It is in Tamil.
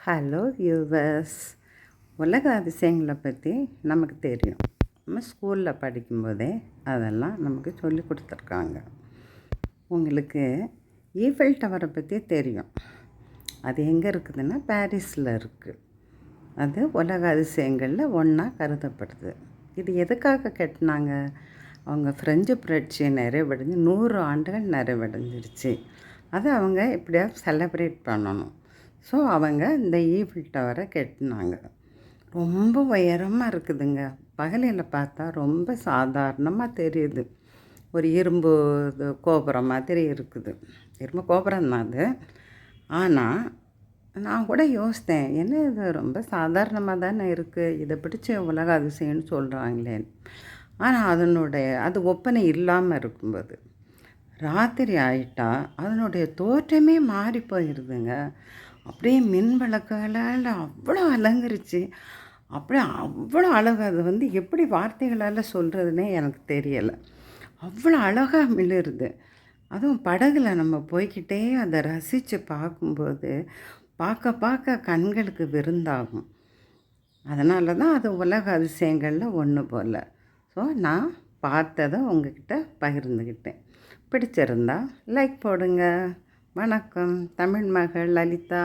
Hello viewers. உலக அதிசயங்களை பற்றி நமக்கு தெரியும். நம்ம ஸ்கூலில் படிக்கும்போதே அதெல்லாம் நமக்கு சொல்லி கொடுத்துருக்காங்க. உங்களுக்கு ஈஃபில் டவரை பற்றி தெரியும். அது எங்கே இருக்குதுன்னா பாரிஸில் இருக்குது. அது உலக அதிசயங்களில் ஒன்றா கருதப்படுது. இது எதுக்காக கட்டினாங்க? அவங்க ஃப்ரெஞ்சு புரட்சி நிறைவடைஞ்சு 100 ஆண்டுகள் நிறைவடைஞ்சிருச்சு. அதை அவங்க எப்படியாவது செலப்ரேட் பண்ணணும். ஸோ அவங்க இந்த ஈஃபில் டவரை கட்டினாங்க. ரொம்ப உயரமாக இருக்குதுங்க. பகலில் பார்த்தா ரொம்ப சாதாரணமாக தெரியுது. ஒரு இரும்பு கோபுரம் மாதிரி இருக்குது. இரும்பு கோபுரம் தான் அது. ஆனால் நான் கூட யோசித்தேன், என்ன இது ரொம்ப சாதாரணமாக தானே இருக்குது, இதை பிடிச்ச உலக அதிசயம்னு சொல்கிறாங்களேன்னு. ஆனால் அது ஒப்பனை இல்லாமல் இருக்கும்போது ராத்திரி ஆகிட்டா அதனுடைய தோற்றமே மாறி போயிடுதுங்க. அப்படியே மின் விளக்குகளால் அவ்வளோ அலங்கரிச்சு, அப்படியே அவ்வளோ அழகு. அது எப்படி வார்த்தைகளால் சொல்கிறதுனே எனக்கு தெரியலை. அவ்வளோ அழகாக மிளிருது. அதுவும் படகுல நம்ம போய்கிட்டே அதை ரசித்து பார்க்கும்போது பார்க்க பார்க்க கண்களுக்கு விருந்தாகும். அதனால தான் அது உலக அதிசயங்களில் ஒன்று போல். ஸோ நான் பார்த்ததை உங்ககிட்ட பகிர்ந்துக்கிட்டேன். பிடிச்சிருந்தா லைக் போடுங்க. வணக்கம். தமிழ் மகள் லலிதா.